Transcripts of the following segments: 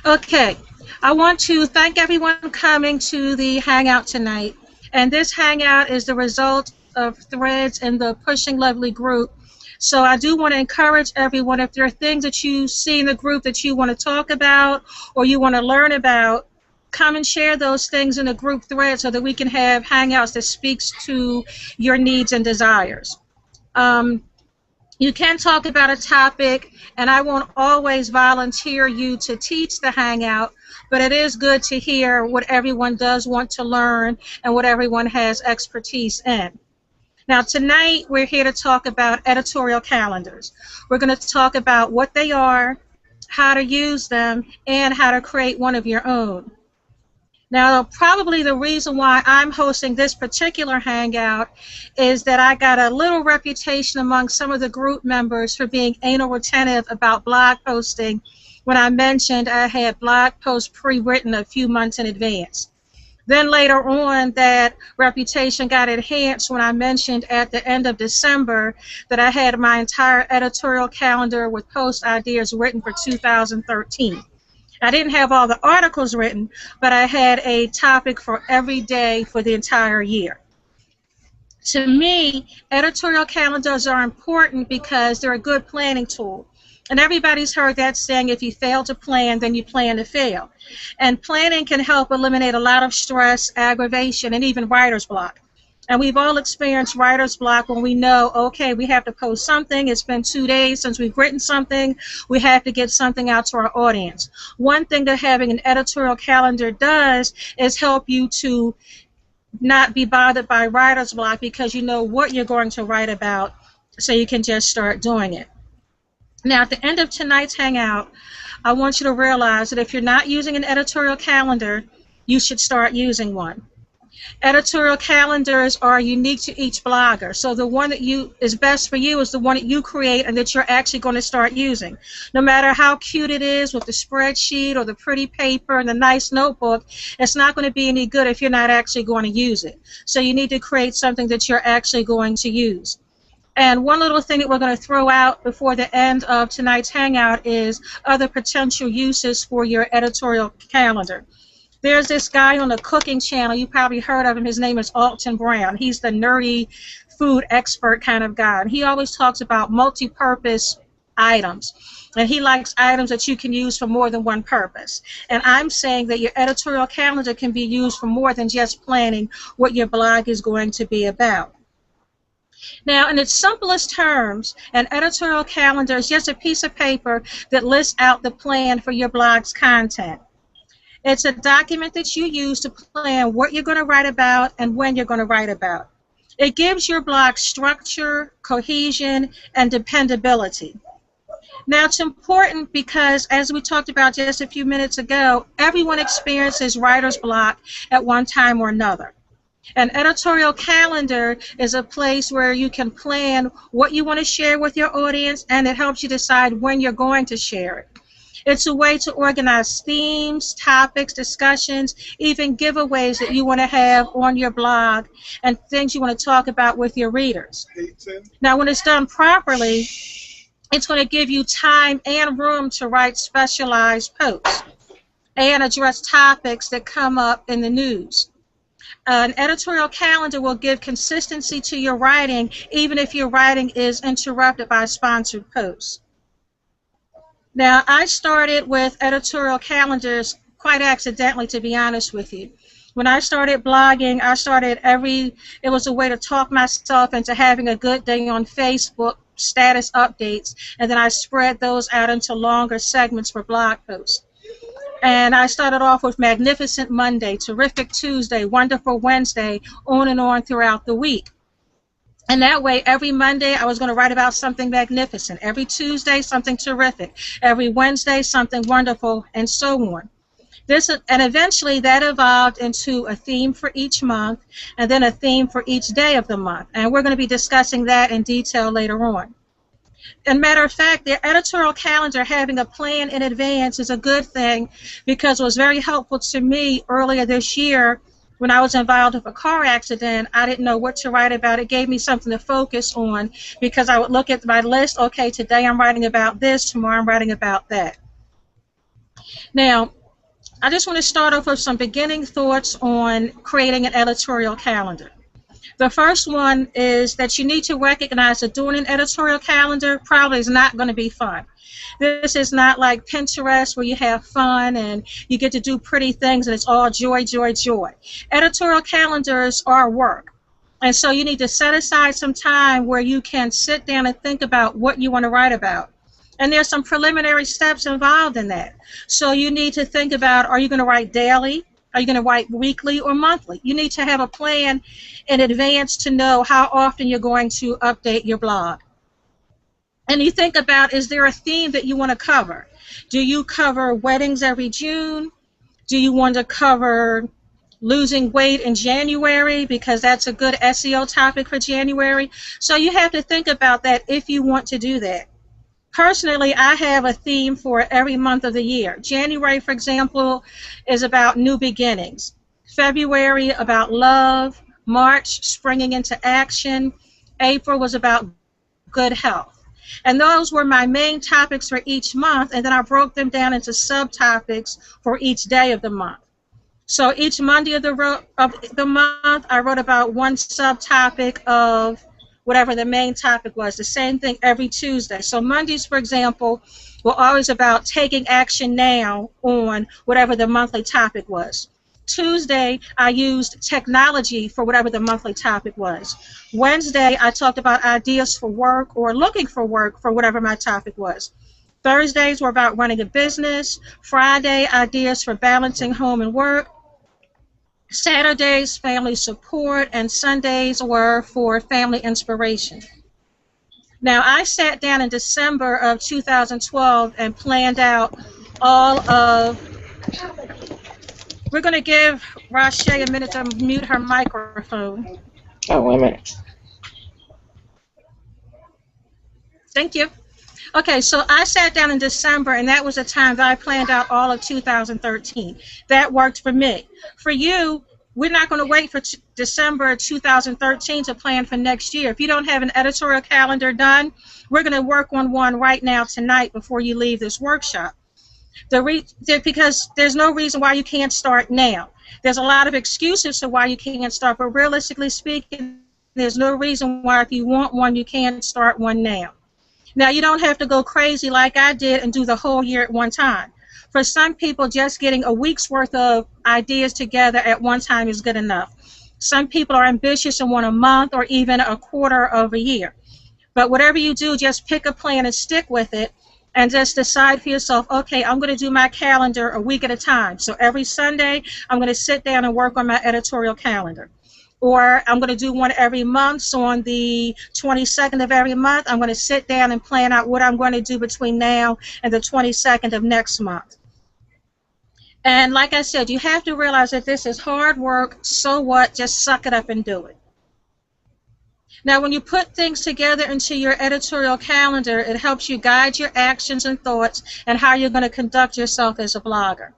Okay, I want to thank everyone coming to the Hangout tonight. And this Hangout is the result of threads in the Pushing Lovely group. So I do want to encourage everyone, if there are things that you see in the group that you want to talk about or you want to learn about, come and share those things in the group thread so that we can have Hangouts that speaks to your needs and desires. Um, you can talk about a topic, and I won't always volunteer you to teach the Hangout, but it is good to hear what everyone does want to learn and what everyone has expertise in. Now, tonight we're here to talk about editorial calendars. We're going to talk about what they are, how to use them, and how to create one of your own. Now, probably the reason why I'm hosting this particular Hangout is that I got a little reputation among some of the group members for being anal retentive about blog posting when I mentioned I had blog posts pre-written a few months in advance. Then later on, that reputation got enhanced when I mentioned at the end of December that I had my entire editorial calendar with post ideas written for 2013. I didn't have all the articles written, but I had a topic for every day for the entire year. To me, editorial calendars are important because they're a good planning tool. And everybody's heard that saying, if you fail to plan, then you plan to fail. And planning can help eliminate a lot of stress, aggravation, and even writer's block. And we've all experienced writer's block when we know, okay, we have to post something. It's been 2 days since we've written something. We have to get something out to our audience. One thing that having an editorial calendar does is help you to not be bothered by writer's block because you know what you're going to write about, so you can just start doing it. Now, at the end of tonight's Hangout, I want you to realize that if you're not using an editorial calendar, you should start using one. Editorial calendars are unique to each blogger, so the one that is best for you is the one that you create and that you're actually going to start using. No matter how cute it is with the spreadsheet or the pretty paper and the nice notebook, it's not going to be any good if you're not actually going to use it. So you need to create something that you're actually going to use. And one little thing that we're going to throw out before the end of tonight's Hangout is other potential uses for your editorial calendar. There's this guy on the cooking channel, you probably heard of him, his name is Alton Brown. He's the nerdy food expert kind of guy. And he always talks about multi-purpose items. And he likes items that you can use for more than one purpose. And I'm saying that your editorial calendar can be used for more than just planning what your blog is going to be about. Now, in its simplest terms, an editorial calendar is just a piece of paper that lists out the plan for your blog's content. It's a document that you use to plan what you're going to write about and when you're going to write about. It gives your blog structure, cohesion, and dependability. Now, it's important because, as we talked about just a few minutes ago, everyone experiences writer's block at one time or another. An editorial calendar is a place where you can plan what you want to share with your audience, and it helps you decide when you're going to share it. It's a way to organize themes, topics, discussions, even giveaways that you want to have on your blog and things you want to talk about with your readers. Now, when it's done properly, it's going to give you time and room to write specialized posts and address topics that come up in the news. An editorial calendar will give consistency to your writing, even if your writing is interrupted by sponsored posts. Now, I started with editorial calendars quite accidentally, to be honest with you. When I started blogging, it was a way to talk myself into having a good day on Facebook, status updates, and then I spread those out into longer segments for blog posts. And I started off with Magnificent Monday, Terrific Tuesday, Wonderful Wednesday, on and on throughout the week. And that way, every Monday, I was going to write about something magnificent. Every Tuesday, something terrific. Every Wednesday, something wonderful, and so on. And eventually, that evolved into a theme for each month, and then a theme for each day of the month. And we're going to be discussing that in detail later on. As a matter of fact, the editorial calendar, having a plan in advance, is a good thing because it was very helpful to me earlier this year. When I was involved with a car accident, I didn't know what to write about. It gave me something to focus on because I would look at my list. Okay, today I'm writing about this, tomorrow I'm writing about that. Now, I just want to start off with some beginning thoughts on creating an editorial calendar. The first one is that you need to recognize that doing an editorial calendar probably is not going to be fun. This is not like Pinterest where you have fun and you get to do pretty things and it's all joy, joy, joy. Editorial calendars are work. And so you need to set aside some time where you can sit down and think about what you want to write about. And there's some preliminary steps involved in that. So you need to think about, are you going to write daily? Are you going to write weekly or monthly? You need to have a plan in advance to know how often you're going to update your blog. And you think about, is there a theme that you want to cover? Do you cover weddings every June? Do you want to cover losing weight in January, because that's a good SEO topic for January? So you have to think about that if you want to do that. Personally, I have a theme for every month of the year. January, for example, is about new beginnings. February, about love. March, springing into action. April was about good health. And those were my main topics for each month, and then I broke them down into subtopics for each day of the month. So each Monday of the month, I wrote about one subtopic of whatever the main topic was. The same thing every Tuesday. So Mondays, for example, were always about taking action now on whatever the monthly topic was. Tuesday, I used technology for whatever the monthly topic was. Wednesday, I talked about ideas for work or looking for work for whatever my topic was. Thursdays were about running a business. Friday, ideas for balancing home and work. Saturdays, family support, and Sundays were for family inspiration. Now, I sat down in December of 2012 and planned out all of... We're going to give Rashay a minute to mute her microphone. Oh, wait a minute. Thank you. Okay, so I sat down in December, and that was the time that I planned out all of 2013. That worked for me. For you, we're not going to wait for December 2013 to plan for next year. If you don't have an editorial calendar done, we're going to work on one right now tonight before you leave this workshop. Because there's no reason why you can't start now. There's a lot of excuses to why you can't start, but realistically speaking, there's no reason why if you want one, you can't start one now. Now, you don't have to go crazy like I did and do the whole year at one time. For some people, just getting a week's worth of ideas together at one time is good enough. Some people are ambitious and want a month or even a quarter of a year. But whatever you do, just pick a plan and stick with it, and just decide for yourself, okay, I'm going to do my calendar a week at a time. So every Sunday, I'm going to sit down and work on my editorial calendar. Or I'm going to do one every month. So on the 22nd of every month, I'm going to sit down and plan out what I'm going to do between now and the 22nd of next month. And like I said, you have to realize that this is hard work. So what? Just suck it up and do it. Now, when you put things together into your editorial calendar, it helps you guide your actions and thoughts and how you're going to conduct yourself as a blogger.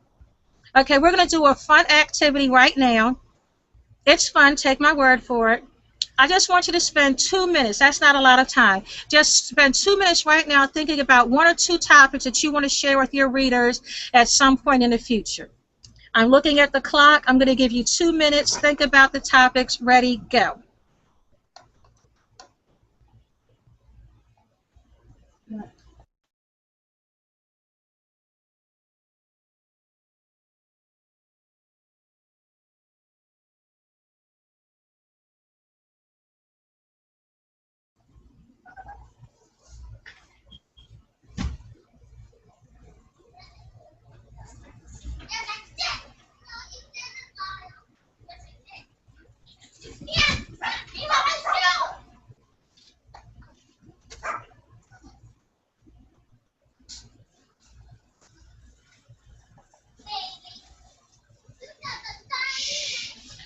Okay, we're going to do a fun activity right now. It's fun, take my word for it. I just want you to spend 2 minutes. That's not a lot of time. Just spend 2 minutes right now thinking about 1 or 2 topics that you want to share with your readers at some point in the future. I'm looking at the clock. I'm going to give you 2 minutes. Think about the topics. Ready, go.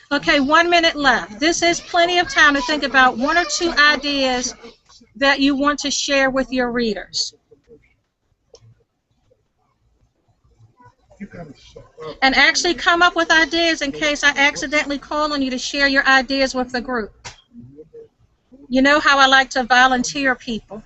Okay, 1 minute left. This is plenty of time to think about 1 or 2 ideas that you want to share with your readers. And actually come up with ideas in case I accidentally call on you to share your ideas with the group. You know how I like to volunteer people.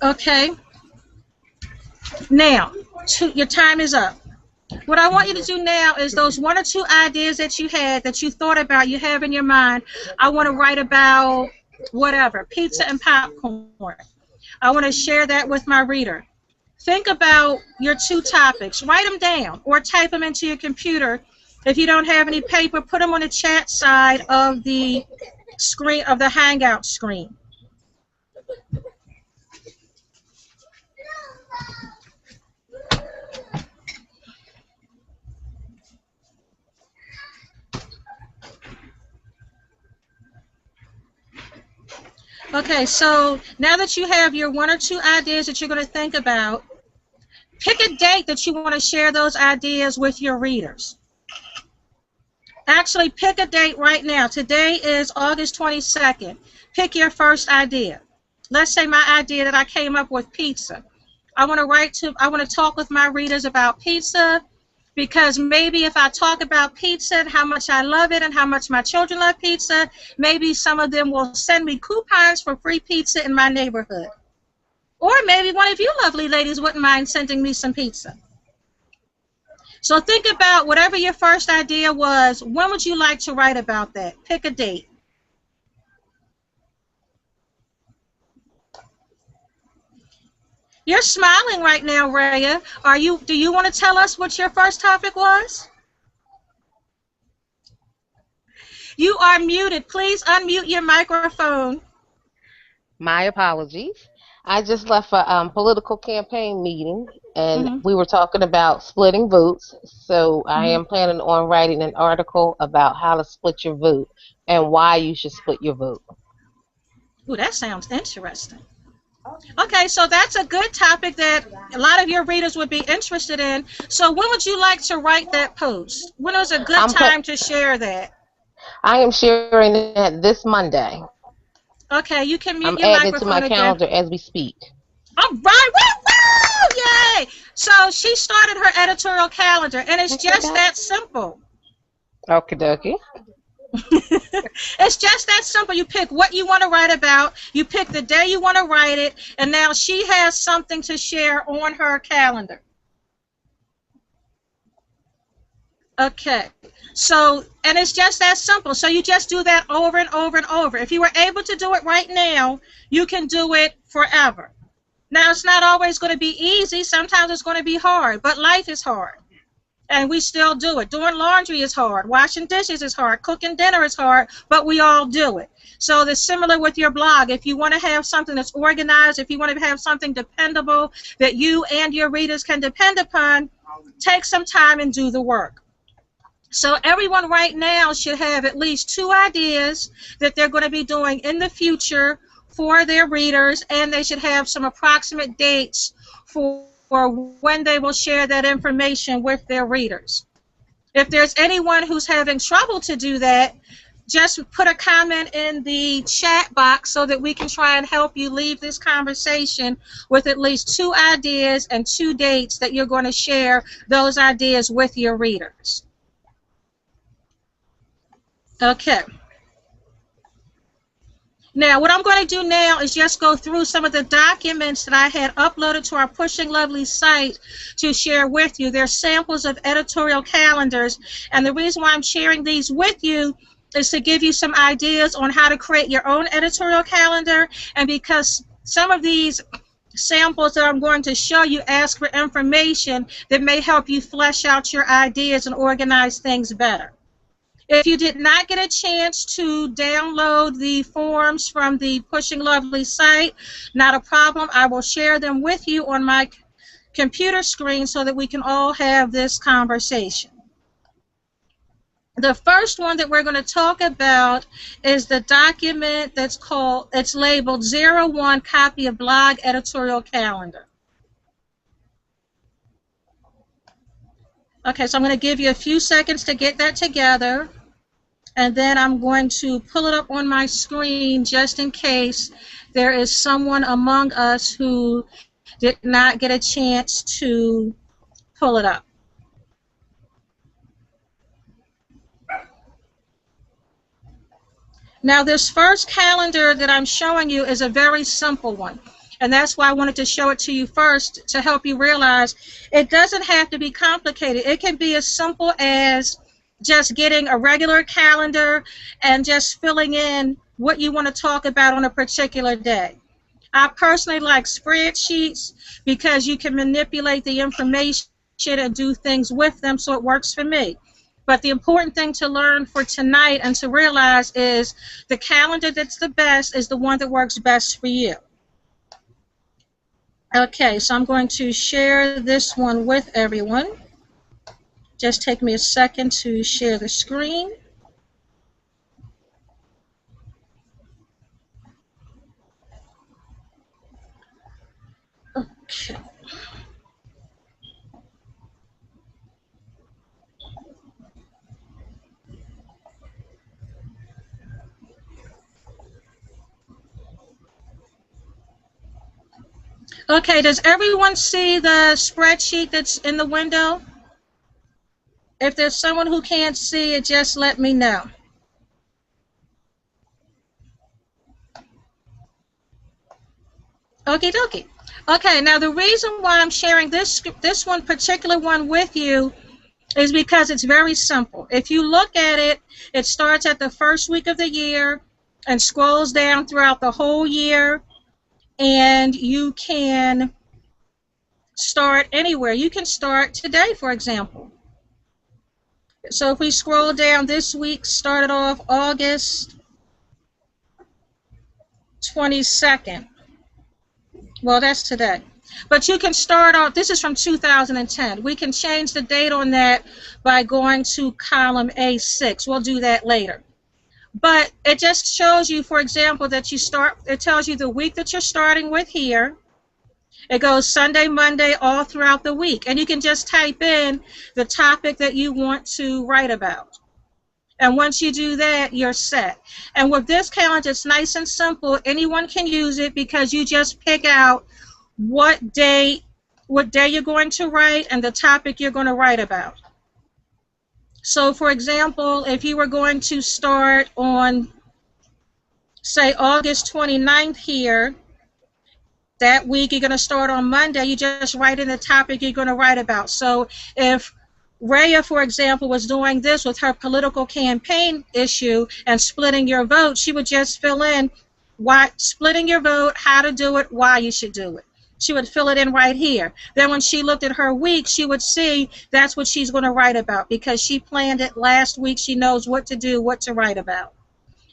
Okay. Now, your time is up. What I want you to do now is those one or two ideas that you had, that you thought about, you have in your mind. I want to write about whatever, pizza and popcorn. I want to share that with my reader. Think about your two topics. Write them down or type them into your computer. If you don't have any paper, put them on the chat side of the screen, of the Hangout screen. Okay, so now that you have your one or two ideas that you're going to think about, pick a date that you want to share those ideas with your readers. Actually, pick a date right now. Today is August 22nd. Pick your first idea. Let's say my idea that I came up with, pizza. I want to talk with my readers about pizza, because maybe if I talk about pizza and how much I love it and how much my children love pizza, maybe some of them will send me coupons for free pizza in my neighborhood. Or maybe one of you lovely ladies wouldn't mind sending me some pizza. So think about whatever your first idea was. When would you like to write about that? Pick a date. You're smiling right now, Raya. Do you want to tell us what your first topic was? You are muted. Please unmute your microphone. My apologies. I just left a political campaign meeting, and we were talking about splitting votes. So I am planning on writing an article about how to split your vote and why you should split your vote. Ooh, that sounds interesting. Okay, so that's a good topic that a lot of your readers would be interested in. So when would you like to write that post? When is a good time to share that? I am sharing that this Monday. Okay, you can mute I'm your adding microphone it to my calendar as we speak. All right, woo, yay! So she started her editorial calendar, and it's just that simple. Okie dokie. It's just that simple. You pick what you want to write about, you pick the day you want to write it, and now she has something to share on her calendar. Okay, so, and it's just that simple. So you just do that over and over and over. If you were able to do it right now, you can do it forever. Now, it's not always going to be easy. Sometimes it's going to be hard, but life is hard. And we still do it. Doing laundry is hard. Washing dishes is hard. Cooking dinner is hard, but we all do it. So it's similar with your blog. If you want to have something that's organized, if you want to have something dependable that you and your readers can depend upon, take some time and do the work. So everyone right now should have at least 2 ideas that they're going to be doing in the future for their readers, and they should have some approximate dates for when they will share that information with their readers. If there's anyone who's having trouble to do that, just put a comment in the chat box so that we can try and help you leave this conversation with at least 2 ideas and 2 dates that you're going to share those ideas with your readers. Okay. Now, what I'm going to do now is just go through some of the documents that I had uploaded to our Pushing Lovely site to share with you. They're samples of editorial calendars, and the reason why I'm sharing these with you is to give you some ideas on how to create your own editorial calendar, and because some of these samples that I'm going to show you ask for information that may help you flesh out your ideas and organize things better. If you did not get a chance to download the forms from the Pushing Lovely site, not a problem. I will share them with you on my computer screen so that we can all have this conversation. The first one that we're going to talk about is the document it's labeled 01 Copy of Blog Editorial Calendar. Okay, so I'm going to give you a few seconds to get that together, and then I'm going to pull it up on my screen just in case there is someone among us who did not get a chance to pull it up. Now, this first calendar that I'm showing you is a very simple one. And that's why I wanted to show it to you first, to help you realize it doesn't have to be complicated. It can be as simple as just getting a regular calendar and just filling in what you want to talk about on a particular day. I personally like spreadsheets because you can manipulate the information and do things with them, so it works for me. But the important thing to learn for tonight and to realize is the calendar that's the best is the one that works best for you. Okay, so I'm going to share this one with everyone. Just take me a second to share the screen. Okay. Okay, does everyone see the spreadsheet that's in the window? If there's someone who can't see it, just let me know. Okie dokie. Okay, now the reason why I'm sharing this one particular one with you is because it's very simple. If you look at it, it starts at the first week of the year and scrolls down throughout the whole year, and you can start anywhere. You can start today, for example. So if we scroll down, this week started off August 22nd. Well, that's today. But you can start off, this is from 2010. We can change the date on that by going to column A6. We'll do that later. But it just shows you, for example, that you start, it tells you the week that you're starting with here. It goes Sunday, Monday, all throughout the week. And you can just type in the topic that you want to write about. And once you do that, you're set. And with this calendar, it's nice and simple. Anyone can use it because you just pick out what day you're going to write and the topic you're going to write about. So, for example, if you were going to start on, say, August 29th here, that week you're going to start on Monday, you just write in the topic you're going to write about. So if Rhea, for example, was doing this with her political campaign issue and splitting your vote, she would just fill in why splitting your vote, how to do it, why you should do it. She would fill it in right here. Then when she looked at her week, she would see that's what she's going to write about because she planned it last week. She knows what to do, what to write about.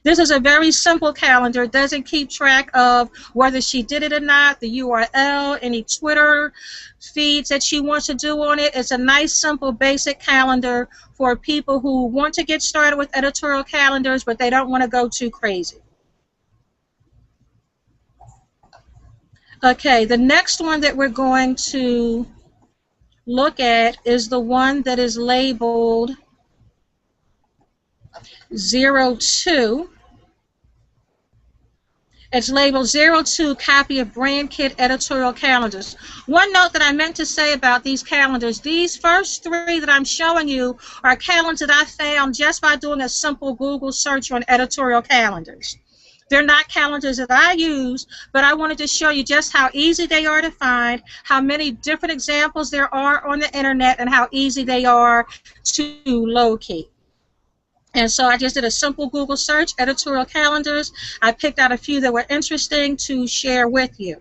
This is a very simple calendar. It doesn't keep track of whether she did it or not, the URL, any Twitter feeds that she wants to do on it. It's a nice, simple, basic calendar for people who want to get started with editorial calendars, but they don't want to go too crazy. Okay, the next one that we're going to look at is the one that is labeled 02. It's labeled 02 copy of brand kit editorial calendars. One note that I meant to say about these calendars, these first three that I'm showing you are calendars that I found just by doing a simple Google search on editorial calendars. They're not calendars that I use, but I wanted to show you just how easy they are to find, how many different examples there are on the internet, and how easy they are to locate. And so I just did a simple Google search, editorial calendars. I picked out a few that were interesting to share with you.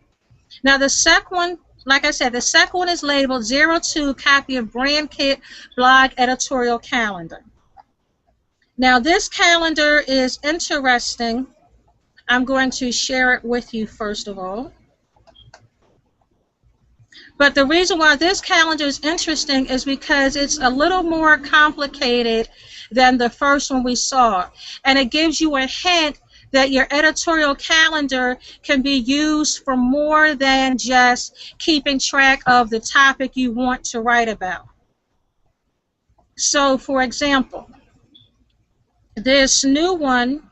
Now the second one, like I said, the second one is labeled 02 copy of brand kit blog editorial calendar. Now this calendar is interesting. I'm going to share it with you first of all. But the reason why this calendar is interesting is because it's a little more complicated than the first one we saw. And it gives you a hint that your editorial calendar can be used for more than just keeping track of the topic you want to write about. So, for example, this new one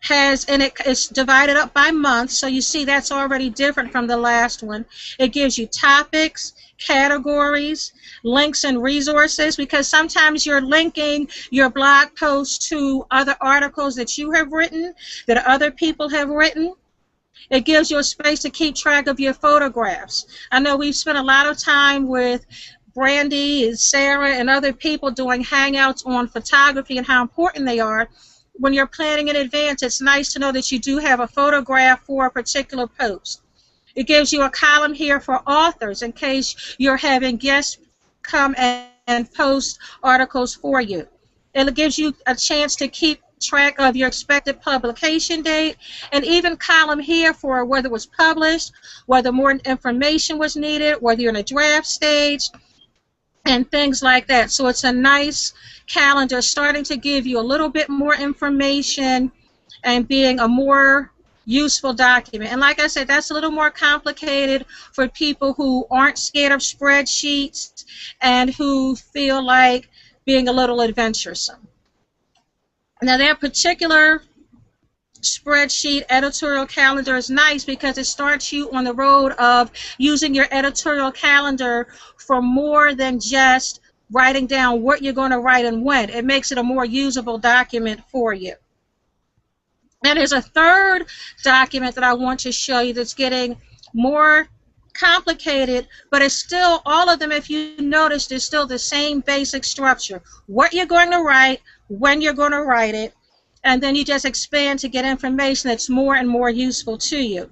and it's divided up by month, so you see that's already different from the last one. It gives you topics, categories, links and resources, because sometimes you're linking your blog post to other articles that you have written, that other people have written. It gives you a space to keep track of your photographs. I know we've spent a lot of time with Brandy and Sarah and other people doing hangouts on photography and how important they are. When you're planning in advance, it's nice to know that you do have a photograph for a particular post. It gives you a column here for authors in case you're having guests come and post articles for you. It gives you a chance to keep track of your expected publication date, and even column here for whether it was published, whether more information was needed, whether you're in a draft stage, and things like that. So it's a nice calendar starting to give you a little bit more information and being a more useful document. And like I said, that's a little more complicated for people who aren't scared of spreadsheets and who feel like being a little adventuresome. Now, that particular spreadsheet editorial calendar is nice because it starts you on the road of using your editorial calendar for more than just writing down what you're going to write and when. It makes it a more usable document for you. And there's a third document that I want to show you that's getting more complicated, but it's still, all of them, if you notice, there's still the same basic structure. What you're going to write, when you're going to write it, and then you just expand to get information that's more and more useful to you.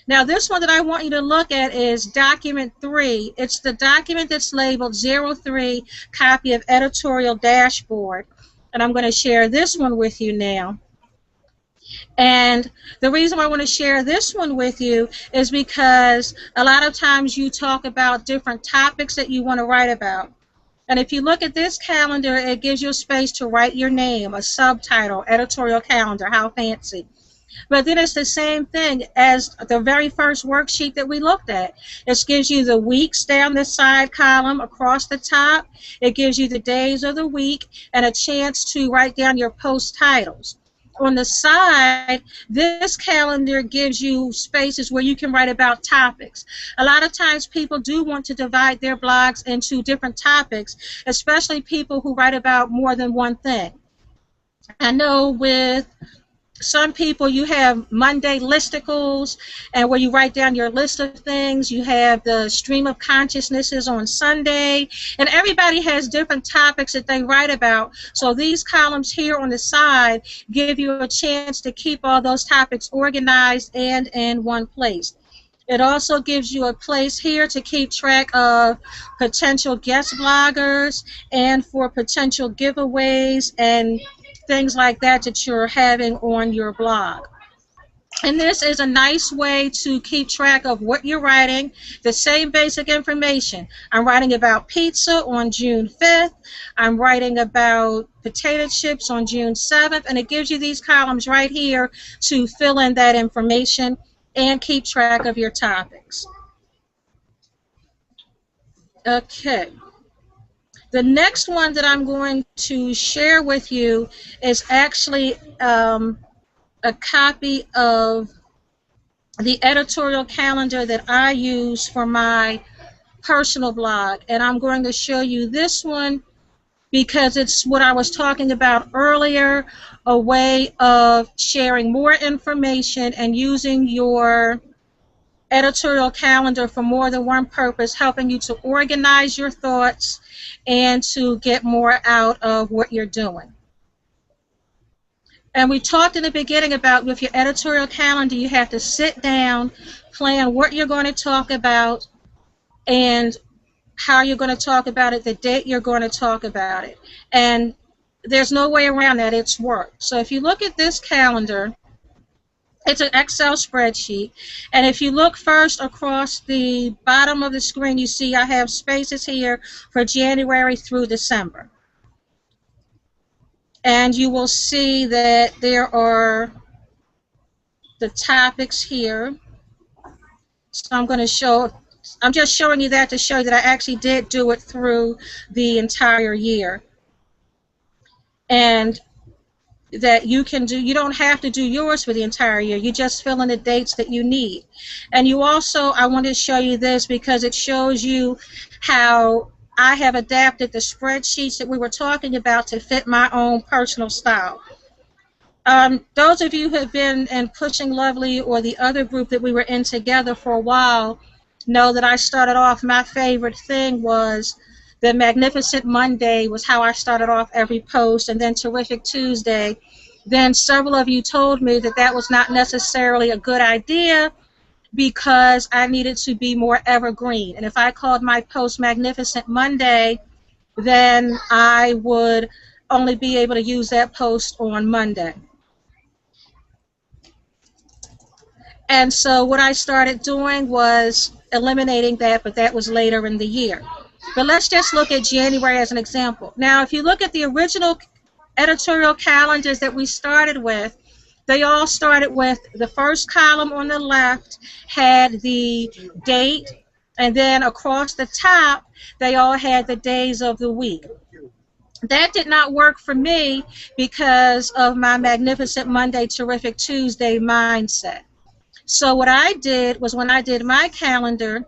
Now, this one that I want you to look at is document 3. It's the document that's labeled 03 copy of editorial dashboard, and I'm going to share this one with you now. And the reason why I want to share this one with you is because a lot of times you talk about different topics that you want to write about. And if you look at this calendar, it gives you a space to write your name, a subtitle, editorial calendar, how fancy. But then it's the same thing as the very first worksheet that we looked at. It gives you the weeks down the side column across the top. It gives you the days of the week and a chance to write down your post titles. On the side, this calendar gives you spaces where you can write about topics. A lot of times people do want to divide their blogs into different topics, especially people who write about more than one thing. I know with some people you have Monday listicles, and where you write down your list of things. You have the stream of consciousnesses on Sunday, and everybody has different topics that they write about. So these columns here on the side give you a chance to keep all those topics organized and in one place. It also gives you a place here to keep track of potential guest bloggers and for potential giveaways and things like that that you're having on your blog. And this is a nice way to keep track of what you're writing, the same basic information. I'm writing about pizza on June 5th. I'm writing about potato chips on June 7th. And it gives you these columns right here to fill in that information and keep track of your topics. Okay. The next one that I'm going to share with you is actually a copy of the editorial calendar that I use for my personal blog. And I'm going to show you this one because it's what I was talking about earlier, a way of sharing more information and using your editorial calendar for more than one purpose, helping you to organize your thoughts and to get more out of what you're doing. And we talked in the beginning about with your editorial calendar, you have to sit down, plan what you're going to talk about, and how you're going to talk about it, the date you're going to talk about it. And there's no way around that. It's work. So if you look at this calendar, it's an Excel spreadsheet, and if you look first across the bottom of the screen, you see I have spaces here for January through December. And you will see that there are the topics here. So I'm just showing you that to show you that I actually did do it through the entire year. And that you can do. You don't have to do yours for the entire year. You just fill in the dates that you need. And you also, I wanted to show you this because it shows you how I have adapted the spreadsheets that we were talking about to fit my own personal style. Those of you who have been in Pushing Lovely or the other group that we were in together for a while know that I started off, my favorite thing was the Magnificent Monday was how I started off every post, and then Terrific Tuesday. Then several of you told me that that was not necessarily a good idea because I needed to be more evergreen. And if I called my post Magnificent Monday, then I would only be able to use that post on Monday. And so what I started doing was eliminating that, but that was later in the year. But let's just look at January as an example. Now, if you look at the original editorial calendars that we started with, they all started with the first column on the left had the date, and then across the top, they all had the days of the week. That did not work for me because of my Magnificent Monday, Terrific Tuesday mindset. So what I did was when I did my calendar,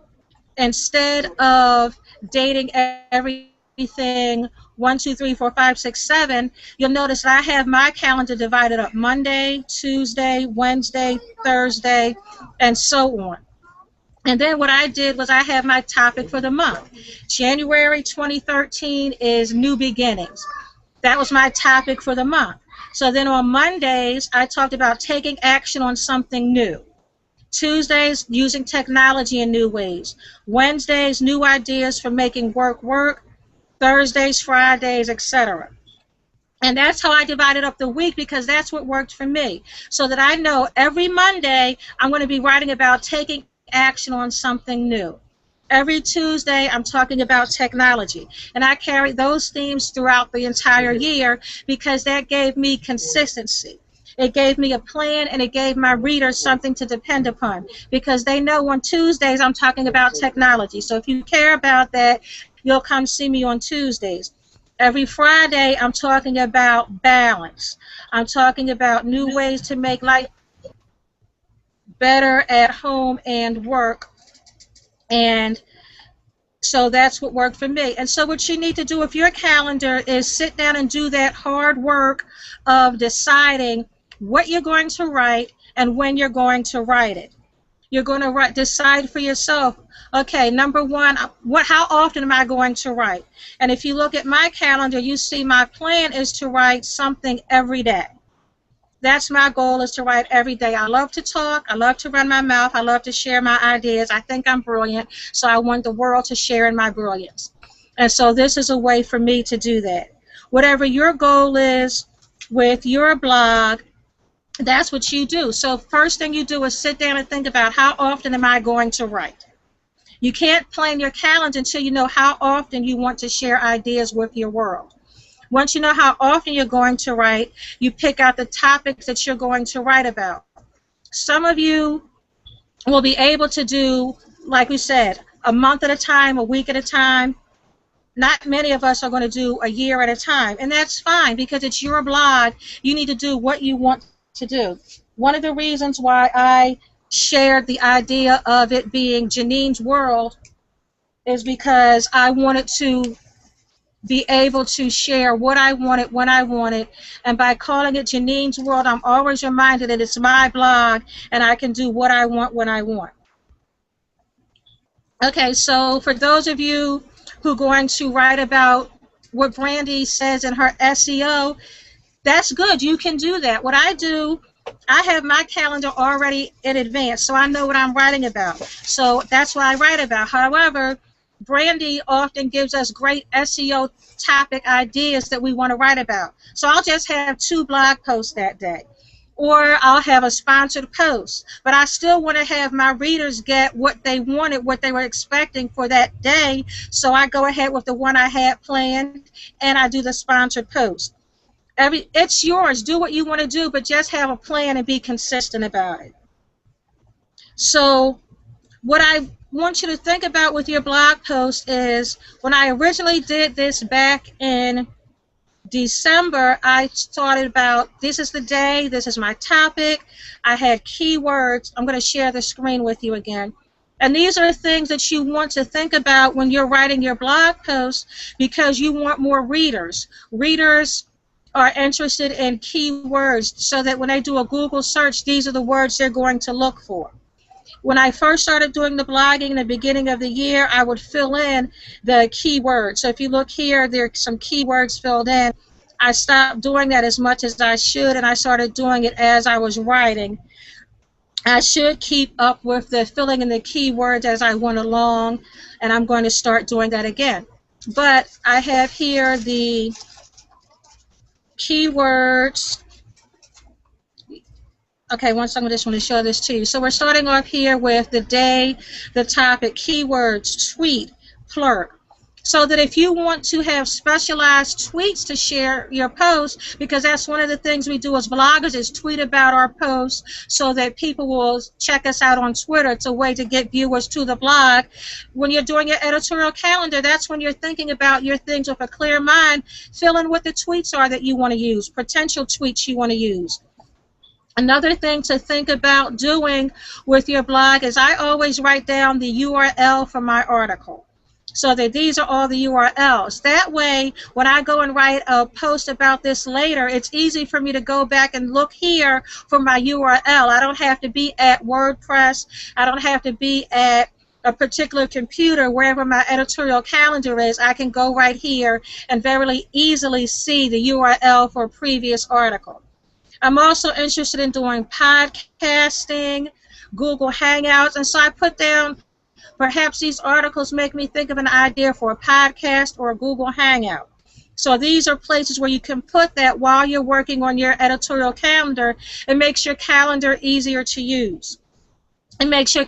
instead of dating everything 1, 2, 3, 4, 5, 6, 7, you'll notice that I have my calendar divided up Monday, Tuesday, Wednesday, Thursday, and so on. And then what I did was I have my topic for the month. January 2013 is New Beginnings. That was my topic for the month. So then on Mondays, I talked about taking action on something new. Tuesdays, using technology in new ways. Wednesdays, new ideas for making work work. Thursdays, Fridays, etc. And that's how I divided up the week because that's what worked for me. So that I know every Monday I'm going to be writing about taking action on something new. Every Tuesday I'm talking about technology. And I carried those themes throughout the entire year because that gave me consistency. It gave me a plan, and it gave my readers something to depend upon because they know on Tuesdays I'm talking about technology. So if you care about that, you'll come see me on Tuesdays. Every Friday I'm talking about balance. I'm talking about new ways to make life better at home and work. And so that's what worked for me. And so what you need to do with your calendar is sit down and do that hard work of deciding what you're going to write and when you're going to write it. You're going to decide for yourself, okay, number one, how often am I going to write? And if you look at my calendar, you see my plan is to write something every day. That's my goal, is to write every day. I love to talk. I love to run my mouth. I love to share my ideas. I think I'm brilliant, so I want the world to share in my brilliance. And so this is a way for me to do that. Whatever your goal is with your blog, that's what you do. So first thing you do is sit down and think about how often am I going to write. You can't plan your calendar until you know how often you want to share ideas with your world. Once you know how often you're going to write, you pick out the topics that you're going to write about. Some of you will be able to do, like we said, a month at a time, a week at a time. Not many of us are going to do a year at a time, and that's fine because it's your blog. You need to do what you want to do. One of the reasons why I shared the idea of it being Janine's World is because I wanted to be able to share what I wanted when I wanted, and by calling it Janine's World, I'm always reminded that it's my blog and I can do what I want when I want. Okay, so for those of you who are going to write about what Brandy says in her SEO, that's good. You can do that. What I do, I have my calendar already in advance, so I know what I'm writing about. So that's what I write about. However, Brandy often gives us great SEO topic ideas that we want to write about. So I'll just have 2 blog posts that day. Or I'll have a sponsored post. But I still want to have my readers get what they wanted, what they were expecting for that day. So I go ahead with the one I had planned, and I do the sponsored post. It's yours. Do what you want to do, but just have a plan and be consistent about it. So what I want you to think about with your blog post is when I originally did this back in December, I thought about this is the day, this is my topic. I had keywords. I'm going to share the screen with you again. And these are things that you want to think about when you're writing your blog post because you want more readers. Readers are interested in keywords so that when they do a Google search, these are the words they're going to look for. When I first started doing the blogging in the beginning of the year, I would fill in the keywords. So if you look here, there are some keywords filled in. I stopped doing that as much as I should, and I started doing it as I was writing. I should keep up with the filling in the keywords as I went along, and I'm going to start doing that again. But I have here the keywords. Okay, one second, I just want to show this to you. So we're starting off here with the day, the topic, keywords, tweet, flirt. So that if you want to have specialized tweets to share your posts, because that's one of the things we do as bloggers is tweet about our posts so that people will check us out on Twitter. It's a way to get viewers to the blog. When you're doing your editorial calendar, that's when you're thinking about your things with a clear mind. Fill in what the tweets are that you want to use, potential tweets you want to use. Another thing to think about doing with your blog is I always write down the URL for my article so that these are all the URLs. That way, when I go and write a post about this later, it's easy for me to go back and look here for my URL. I don't have to be at WordPress. I don't have to be at a particular computer. Wherever my editorial calendar is, I can go right here and very easily see the URL for a previous article. I'm also interested in doing podcasting, Google Hangouts, and so I put down perhaps these articles make me think of an idea for a podcast or a Google Hangout. So these are places where you can put that while you're working on your editorial calendar. It makes your calendar easier to use. It makes your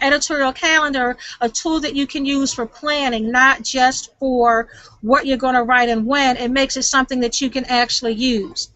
editorial calendar a tool that you can use for planning, not just for what you're going to write and when. It makes it something that you can actually use.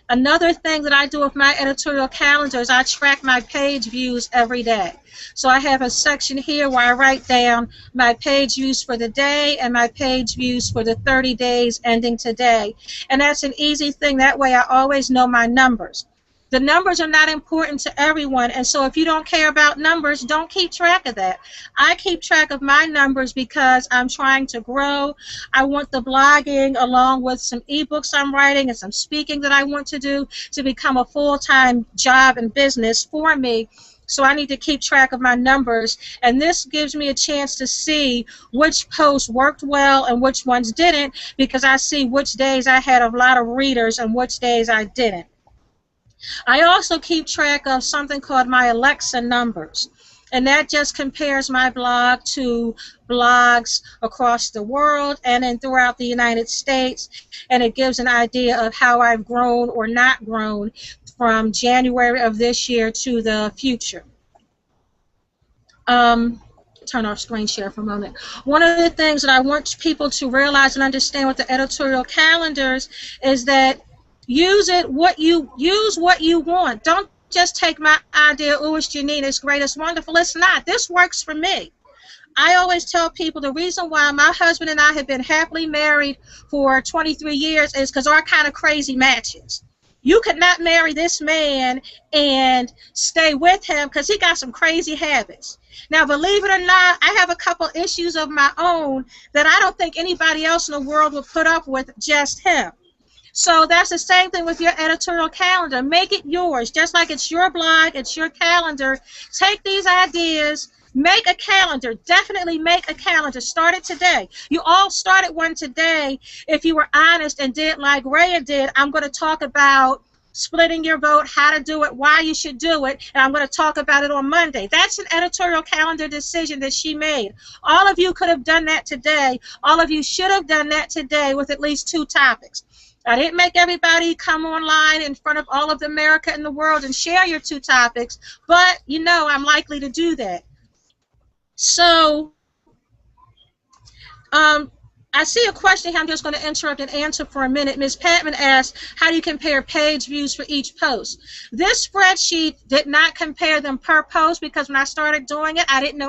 Another thing that I do with my editorial calendar is I track my page views every day. So I have a section here where I write down my page views for the day and my page views for the 30 days ending today. And that's an easy thing. That way I always know my numbers. The numbers are not important to everyone, and so if you don't care about numbers, don't keep track of that. I keep track of my numbers because I'm trying to grow. I want the blogging along with some ebooks I'm writing and some speaking that I want to do to become a full-time job and business for me. So I need to keep track of my numbers, and this gives me a chance to see which posts worked well and which ones didn't, because I see which days I had a lot of readers and which days I didn't. I also keep track of something called my Alexa numbers, and that just compares my blog to blogs across the world and then throughout the United States, and it gives an idea of how I've grown or not grown from January of this year to the future. Turn off screen share for a moment. One of the things that I want people to realize and understand with the editorial calendars is that use what you want. Don't just take my idea, oh, it's Janine, it's great, it's wonderful. It's not. This works for me. I always tell people the reason why my husband and I have been happily married for 23 years is because our kind of crazy matches. You could not marry this man and stay with him because he got some crazy habits. Now, believe it or not, I have a couple issues of my own that I don't think anybody else in the world would put up with, just him. So that's the same thing with your editorial calendar. Make it yours, just like it's your blog, it's your calendar. Take these ideas, make a calendar. Definitely make a calendar. Start it today. You all started one today. If you were honest and did like Rhea did, I'm going to talk about splitting your vote, how to do it, why you should do it, and I'm going to talk about it on Monday. That's an editorial calendar decision that she made. All of you could have done that today. All of you should have done that today with at least 2 topics. I didn't make everybody come online in front of all of America and the world and share your 2 topics, but you know I'm likely to do that. So I see a question here I'm just going to interrupt and answer for a minute. Ms. Patman asked, how do you compare page views for each post? This spreadsheet did not compare them per post because when I started doing it, I didn't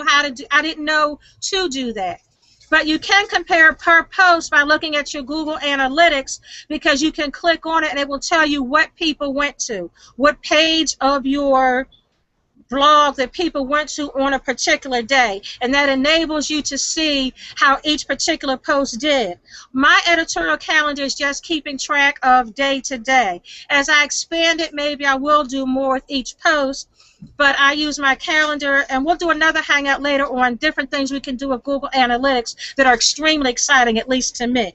know to do that. But you can compare per post by looking at your Google Analytics, because you can click on it and it will tell you what people went to, what page of your blog that people went to on a particular day, and that enables you to see how each particular post did. My editorial calendar is just keeping track of day to day. As I expand it, maybe I will do more with each post, but I use my calendar, and we'll do another hangout later on different things we can do with Google Analytics that are extremely exciting, at least to me.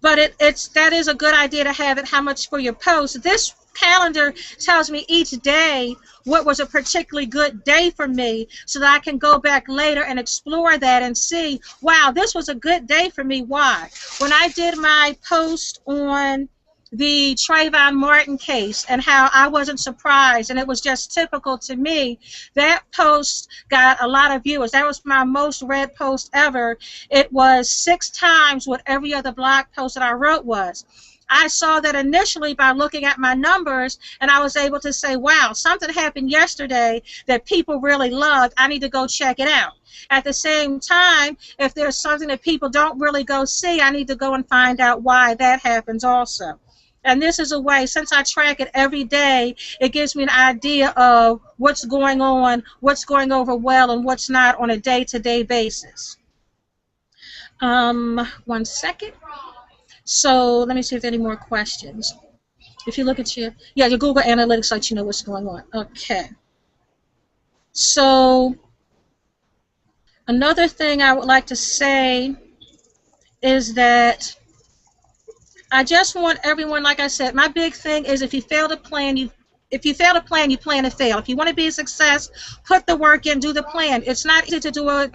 But that is a good idea to have it, how much for your post. This calendar tells me each day what was a particularly good day for me, so that I can go back later and explore that and see, wow, this was a good day for me. Why? When I did my post on the Trayvon Martin case and how I wasn't surprised and it was just typical to me, that post got a lot of viewers. That was my most read post ever. It was 6 times what every other blog post that I wrote was. I saw that initially by looking at my numbers, and I was able to say, wow, something happened yesterday that people really loved. I need to go check it out. At the same time, if there's something that people don't really go see, I need to go and find out why that happens also. And this is a way, since I track it every day, it gives me an idea of what's going on, what's going over well, and what's not on a day-to-day basis. 1 second. So let me see if there are any more questions. If you look at your Google Analytics lets you know what's going on. Okay. So another thing I would like to say is that I just want everyone, like I said, my big thing is if you fail to plan, you plan to fail. If you want to be a success, put the work in, do the plan. It's not easy to do an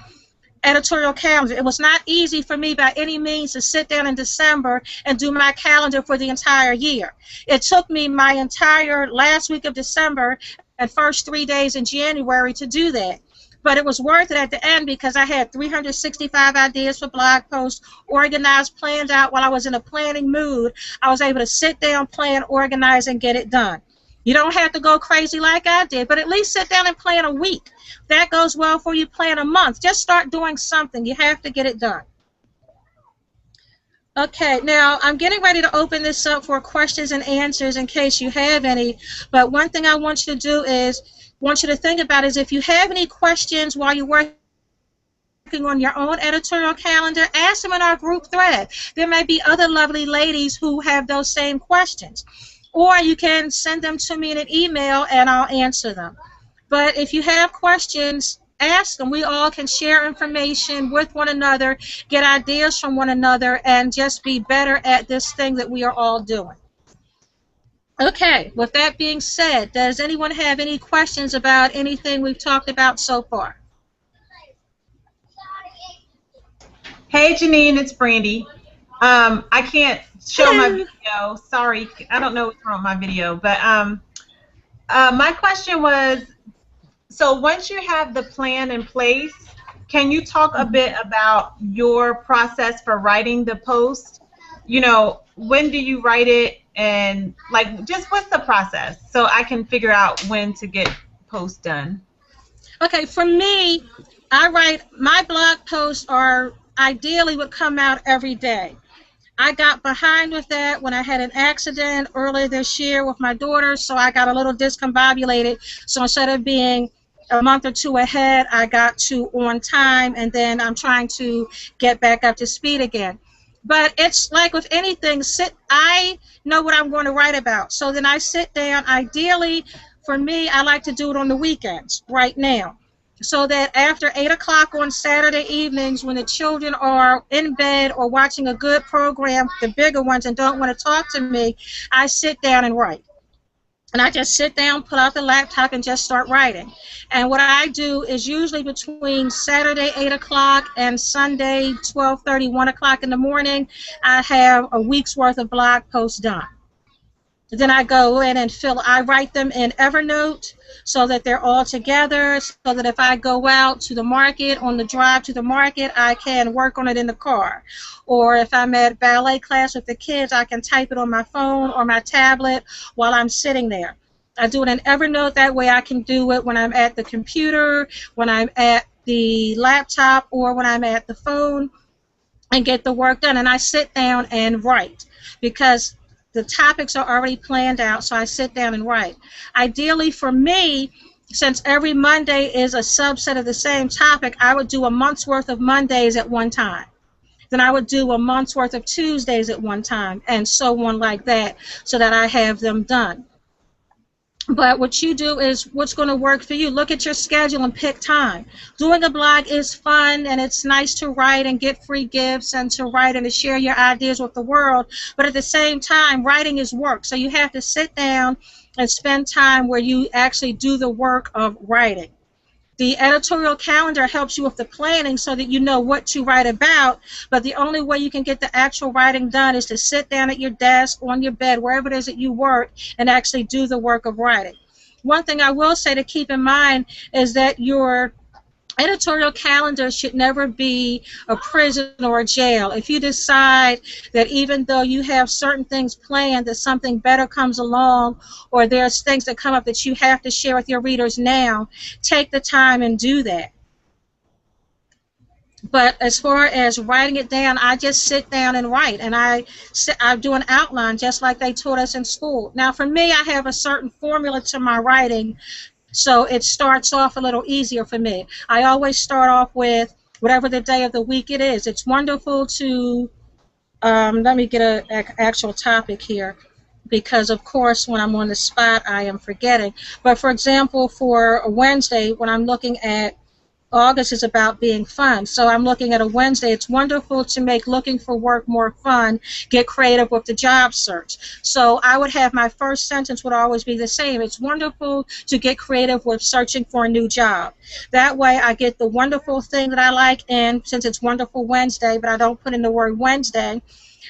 editorial calendar. It was not easy for me by any means to sit down in December and do my calendar for the entire year. It took me my entire last week of December and first 3 days in January to do that. But it was worth it at the end, because I had 365 ideas for blog posts, organized, planned out. While I was in a planning mood, I was able to sit down, plan, organize, and get it done. You don't have to go crazy like I did, but at least sit down and plan a week. If that goes well for you, plan a month. Just start doing something. You have to get it done. Okay, now I'm getting ready to open this up for questions and answers in case you have any. But one thing I want you to do is, want you to think about is, if you have any questions while you're working on your own editorial calendar, ask them in our group thread. There may be other lovely ladies who have those same questions. Or you can send them to me in an email and I'll answer them. But if you have questions, ask them. We all can share information with one another, get ideas from one another, and just be better at this thing that we are all doing. Okay, with that being said, does anyone have any questions about anything we've talked about so far? Hey, Janine, it's Brandy. I can't show my video. Sorry, I don't know what's wrong with my video. But my question was, so once you have the plan in place, can you talk a bit about your process for writing the post? You know, when do you write it, and like just what's the process so I can figure out when to get posts done? Okay, for me, I write, my blog posts are ideally would come out every day. I got behind with that when I had an accident earlier this year with my daughter, so I got a little discombobulated. So instead of being a month or two ahead, I got to on time, and then I'm trying to get back up to speed again. But it's like with anything, I know what I'm going to write about, so then I sit down. Ideally, for me, I like to do it on the weekends right now, so that after 8 o'clock on Saturday evenings, when the children are in bed or watching a good program, the bigger ones, and don't want to talk to me, I sit down and write. And I just sit down, pull out the laptop, and just start writing. And what I do is usually between Saturday 8 o'clock and Sunday 12:30, 1 o'clock in the morning, I have a week's worth of blog posts done. Then I go in and I write them in Evernote so that they're all together, so that if I go out to the market, on the drive to the market, I can work on it in the car. Or if I'm at ballet class with the kids, I can type it on my phone or my tablet while I'm sitting there. I do it in Evernote. That way I can do it when I'm at the computer, when I'm at the laptop or when I'm at the phone and get the work done. And I sit down and write because the topics are already planned out, so I sit down and write. Ideally for me, since every Monday is a subset of the same topic, I would do a month's worth of Mondays at one time. Then I would do a month's worth of Tuesdays at one time, and so on like that, so that I have them done. But what you do is what's going to work for you. Look at your schedule and pick time. Doing a blog is fun, and it's nice to write and get free gifts and to write and to share your ideas with the world. But at the same time, writing is work. So you have to sit down and spend time where you actually do the work of writing. The editorial calendar helps you with the planning so that you know what to write about, but the only way you can get the actual writing done is to sit down at your desk, on your bed, wherever it is that you work, and actually do the work of writing. One thing I will say to keep in mind is that your editorial calendar should never be a prison or a jail. If you decide that even though you have certain things planned, that something better comes along, or there's things that come up that you have to share with your readers now, take the time and do that. But as far as writing it down, I just sit down and write, and I do an outline just like they taught us in school. Now for me, I have a certain formula to my writing, so it starts off a little easier for me. I always start off with whatever the day of the week it is. It's wonderful to, let me get an actual topic here, because of course when I'm on the spot I am forgetting. But for example, for a Wednesday, when I'm looking at August is about being fun. So I'm looking at a Wednesday. It's wonderful to make looking for work more fun, get creative with the job search. So I would have my first sentence would always be the same. It's wonderful to get creative with searching for a new job. That way I get the wonderful thing that I like in, since it's Wonderful Wednesday, but I don't put in the word Wednesday.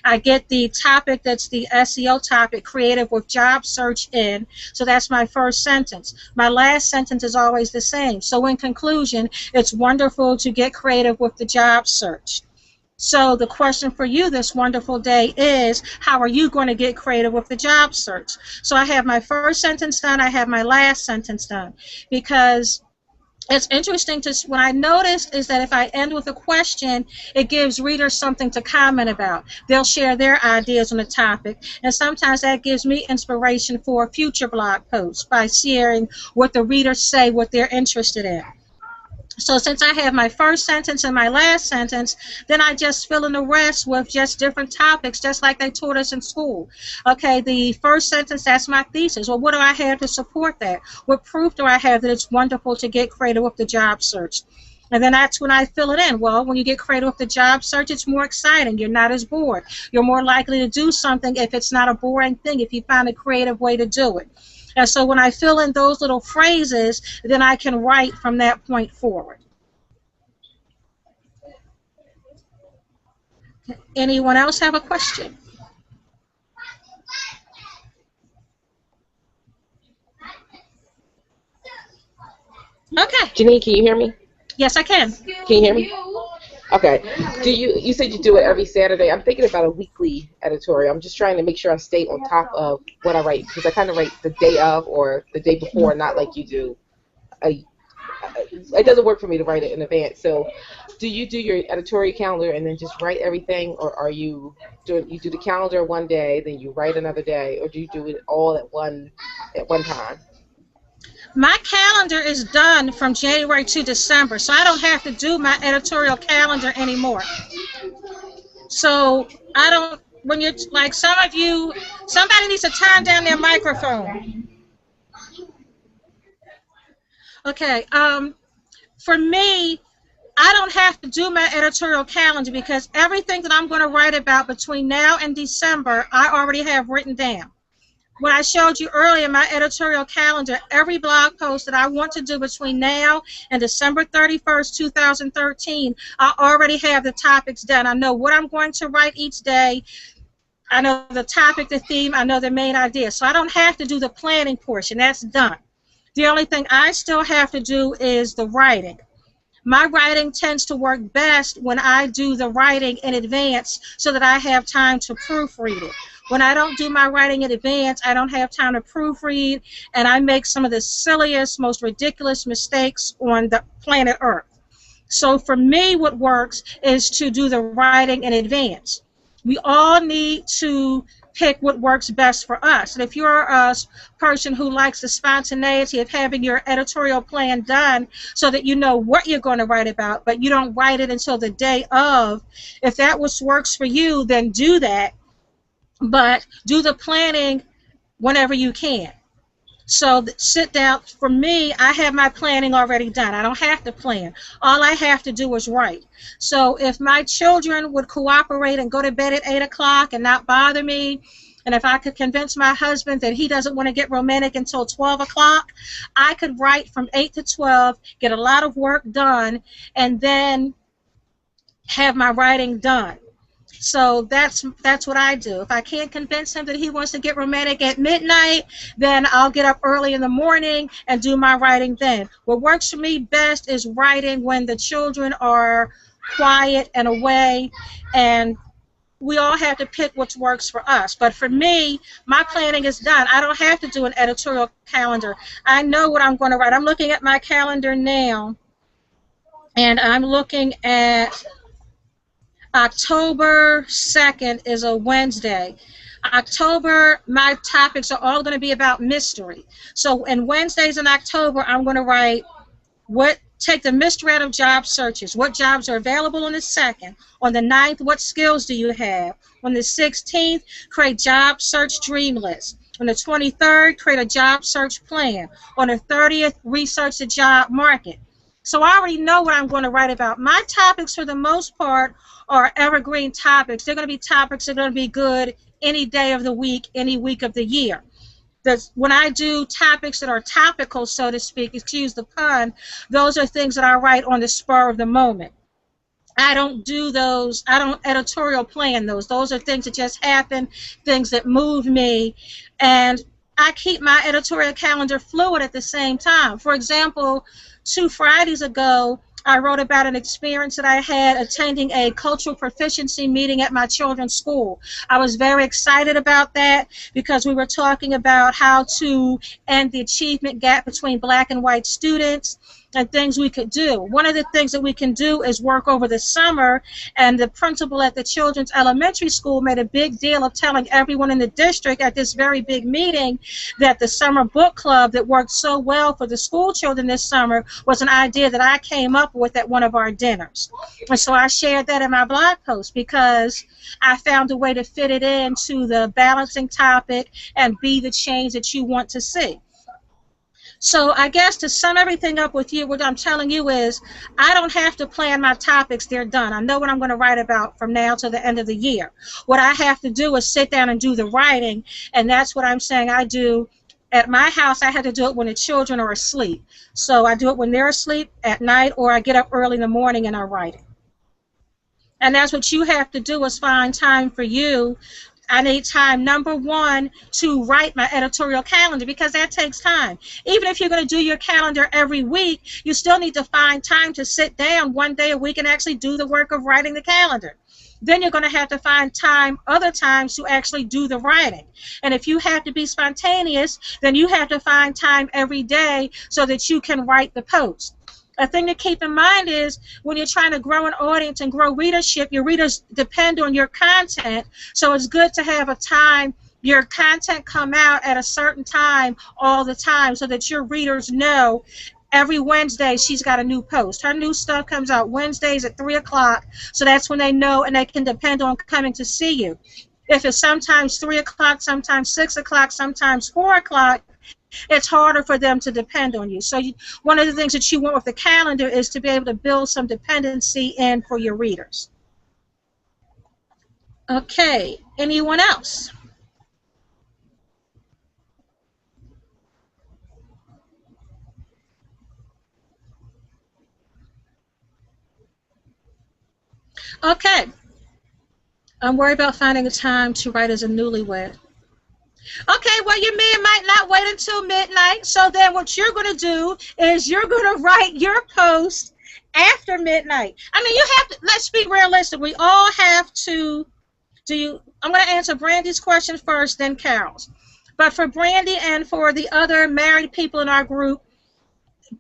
I get the topic that's the SEO topic, creative with job search in, so that's my first sentence. My last sentence is always the same. So in conclusion, it's wonderful to get creative with the job search. So the question for you this wonderful day is, how are you going to get creative with the job search? So I have my first sentence done, I have my last sentence done, because it's interesting to, what I noticed is that if I end with a question, it gives readers something to comment about. They'll share their ideas on the topic, and sometimes that gives me inspiration for future blog posts by sharing what the readers say, what they're interested in. So since I have my first sentence and my last sentence, then I just fill in the rest with just different topics, just like they taught us in school. Okay, the first sentence, that's my thesis. Well, what do I have to support that? What proof do I have that it's wonderful to get creative with the job search? And then that's when I fill it in. Well, when you get creative with the job search, it's more exciting. You're not as bored. You're more likely to do something if it's not a boring thing, if you find a creative way to do it. And so when I fill in those little phrases, then I can write from that point forward. Anyone else have a question? Okay. Janine, can you hear me? Yes, I can. Can you hear me? Okay. You said you do it every Saturday. I'm thinking about a weekly editorial. I'm just trying to make sure I stay on top of what I write, because I kind of write the day of or the day before, not like you do. It doesn't work for me to write it in advance. So do you do your editorial calendar and then just write everything, or are you do the calendar one day, then you write another day, or do you do it all at one time? My calendar is done from January to December, so I don't have to do my editorial calendar anymore. So I don't, when you're like some of you, somebody needs to turn down their microphone. Okay, for me, I don't have to do my editorial calendar because everything that I'm going to write about between now and December, I already have written down. When I showed you earlier my editorial calendar, every blog post that I want to do between now and December 31st, 2013, I already have the topics done. I know what I'm going to write each day. I know the topic, the theme, I know the main idea. So I don't have to do the planning portion. That's done. The only thing I still have to do is the writing. My writing tends to work best when I do the writing in advance so that I have time to proofread it. When I don't do my writing in advance, I don't have time to proofread, and I make some of the silliest, most ridiculous mistakes on the planet Earth. So for me, what works is to do the writing in advance. We all need to pick what works best for us. And if you're a person who likes the spontaneity of having your editorial plan done so that you know what you're going to write about, but you don't write it until the day of, if that works for you, then do that. But do the planning whenever you can. So sit down. For me, I have my planning already done. I don't have to plan. All I have to do is write. So if my children would cooperate and go to bed at 8 o'clock and not bother me, and if I could convince my husband that he doesn't want to get romantic until 12 o'clock, I could write from 8 to 12, get a lot of work done, and then have my writing done. So that's what I do. If I can't convince him that he wants to get romantic at midnight, then I'll get up early in the morning and do my writing then. What works for me best is writing when the children are quiet and away, and we all have to pick what works for us. But for me, my planning is done. I don't have to do an editorial calendar. I know what I'm going to write. I'm looking at my calendar now, and I'm looking at October 2nd is a Wednesday. October, my topics are all going to be about mystery. So in Wednesdays in October, I'm going to write take the mystery out of job searches. What jobs are available on the 2nd? On the 9th, what skills do you have? On the 16th, create job search dream list. On the 23rd, create a job search plan. On the 30th, research the job market. So I already know what I'm going to write about. My topics, for the most part, are evergreen topics. They're going to be topics that are going to be good any day of the week, any week of the year. When I do topics that are topical, so to speak, excuse the pun, those are things that I write on the spur of the moment. I don't do those. I don't editorial plan those. Those are things that just happen, things that move me, and I keep my editorial calendar fluid at the same time. For example, 2 Fridays ago, I wrote about an experience that I had attending a cultural proficiency meeting at my children's school. I was very excited about that because we were talking about how to end the achievement gap between black and white students and things we could do. One of the things that we can do is work over the summer, and the principal at the children's elementary school made a big deal of telling everyone in the district at this very big meeting that the summer book club that worked so well for the school children this summer was an idea that I came up with at one of our dinners. And so I shared that in my blog post because I found a way to fit it into the balancing topic and be the change that you want to see. So I guess to sum everything up with you, what I'm telling you is I don't have to plan my topics. They're done. I know what I'm going to write about from now to the end of the year. What I have to do is sit down and do the writing, and that's what I'm saying I do. At my house, I had to do it when the children are asleep. So I do it when they're asleep at night, or I get up early in the morning and I write it. And that's what you have to do is find time for you. I need time, number one, to write my editorial calendar because that takes time. Even if you're going to do your calendar every week, you still need to find time to sit down one day a week and actually do the work of writing the calendar. Then you're going to have to find time other times to actually do the writing. And if you have to be spontaneous, then you have to find time every day so that you can write the post. A thing to keep in mind is when you're trying to grow an audience and grow readership, your readers depend on your content, so it's good to have a time, your content come out at a certain time all the time so that your readers know every Wednesday she's got a new post. Her new stuff comes out Wednesdays at 3 o'clock, so that's when they know and they can depend on coming to see you. If it's sometimes 3 o'clock, sometimes 6 o'clock, sometimes 4 o'clock, it's harder for them to depend on you. So one of the things that you want with the calendar is to be able to build some dependency in for your readers. Okay, anyone else? Okay, I'm worried about finding a time to write as a newlywed. Okay, well, your man might not wait until midnight, so then what you're going to do is you're going to write your post after midnight. I mean, you have to, let's be realistic. We all have to, I'm going to answer Brandy's question first, then Carol's. But for Brandy and for the other married people in our group,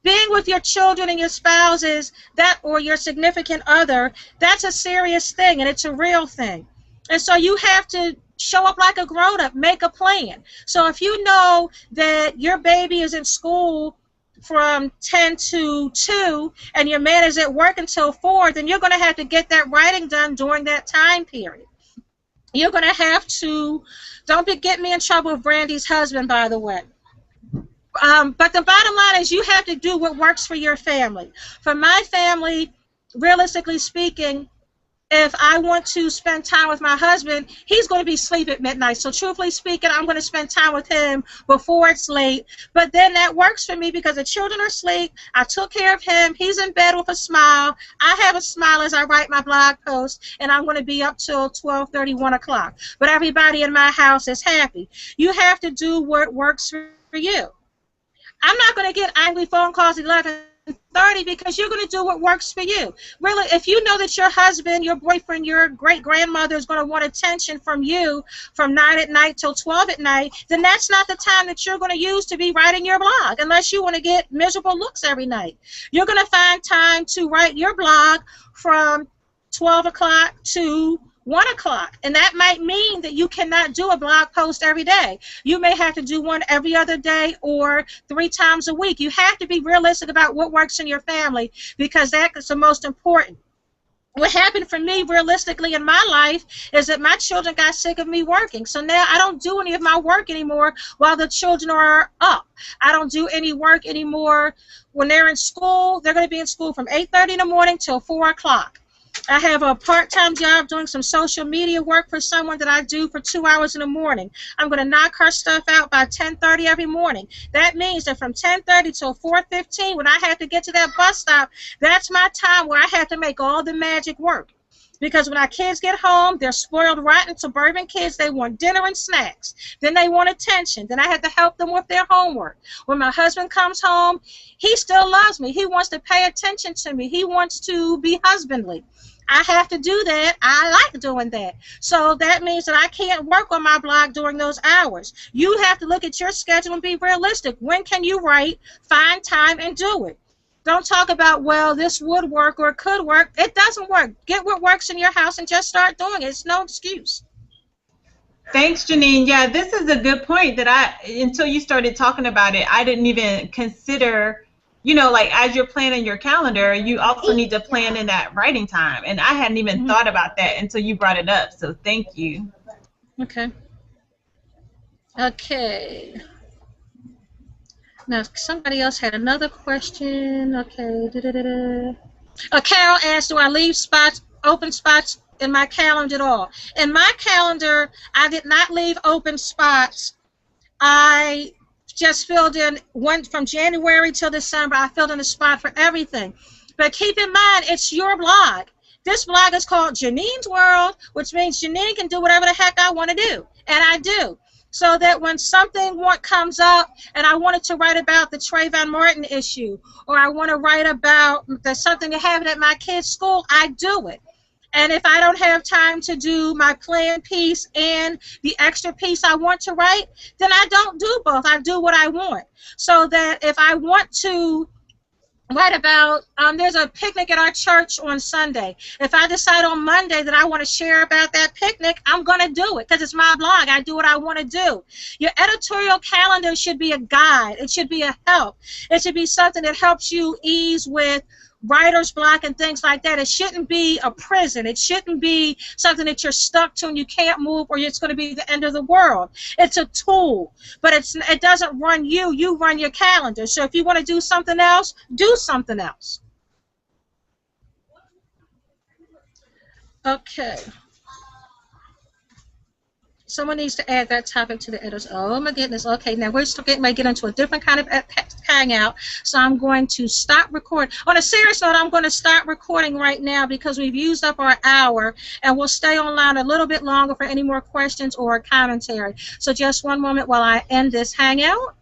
being with your children and your spouses, that or your significant other, that's a serious thing and it's a real thing. And so you have to show up like a grown-up, make a plan. So if you know that your baby is in school from 10 to 2 and your man is at work until 4, then you're going to have to get that writing done during that time period. You're going to have to, get me in trouble with Brandy's husband, by the way. But the bottom line is you have to do what works for your family. For my family, realistically speaking, if I want to spend time with my husband, he's going to be asleep at midnight. So truthfully speaking, I'm going to spend time with him before it's late. But then that works for me because the children are asleep. I took care of him. He's in bed with a smile. I have a smile as I write my blog post, and I'm going to be up till 12:30, 1 o'clock. But everybody in my house is happy. You have to do what works for you. I'm not going to get angry phone calls at 11:30 because you're going to do what works for you. Really, if you know that your husband, your boyfriend, your great-grandmother is going to want attention from you from 9 at night till 12 at night, then that's not the time that you're going to use to be writing your blog unless you want to get miserable looks every night. You're going to find time to write your blog from 12 o'clock to 1 o'clock, and that might mean that you cannot do a blog post every day. You may have to do one every other day or 3 times a week. You have to be realistic about what works in your family because that's the most important. What happened for me realistically in my life is that my children got sick of me working. So now I don't do any of my work anymore while the children are up. I don't do any work anymore when they're in school. They're going to be in school from 8:30 in the morning till 4 o'clock. I have a part-time job doing some social media work for someone that I do for 2 hours in the morning. I'm going to knock her stuff out by 10:30 every morning. That means that from 10:30 till 4:15, when I have to get to that bus stop, that's my time where I have to make all the magic work. Because when our kids get home, they're spoiled, rotten, suburban kids. They want dinner and snacks. Then they want attention. Then I have to help them with their homework. When my husband comes home, he still loves me. He wants to pay attention to me. He wants to be husbandly. I have to do that. I like doing that. So that means that I can't work on my blog during those hours. You have to look at your schedule and be realistic. When can you write? Find time and do it. Don't talk about, well, this would work or could work. It doesn't work. Get what works in your house and just start doing it. It's no excuse. Thanks, Janine. Yeah, this is a good point that until you started talking about it, I didn't even consider, like as you're planning your calendar, you also need to plan in that writing time. And I hadn't even thought about that until you brought it up. So thank you. Okay. Okay. Now, somebody else had another question. Okay. Carol asked, do I leave open spots in my calendar at all? In my calendar, I did not leave open spots. I just filled in one from January till December. I filled in a spot for everything. But keep in mind, it's your blog. This blog is called Janine's World, which means Janine can do whatever the heck I want to do. And I do. So that when something comes up and I wanted to write about the Trayvon Martin issue, or I want to write about something that happened at my kid's school, I do it. And if I don't have time to do my planned piece and the extra piece I want to write, then I don't do both. I do what I want. So that if I want to write about, there's a picnic at our church on Sunday. If I decide on Monday that I want to share about that picnic, I'm going to do it because it's my blog. I do what I want to do. Your editorial calendar should be a guide. It should be a help. It should be something that helps you ease with writer's block and things like that. It shouldn't be a prison. It shouldn't be something that you're stuck to and you can't move or it's going to be the end of the world. It's a tool, but it doesn't run you. You run your calendar. So if you want to do something else, do something else. Okay. Someone needs to add that topic to the editors. Oh my goodness. Okay, now we're still getting ready to get into a different kind of hangout. So I'm going to stop recording. On a serious note, I'm going to start recording right now because we've used up our hour, and we'll stay online a little bit longer for any more questions or commentary. So just one moment while I end this hangout.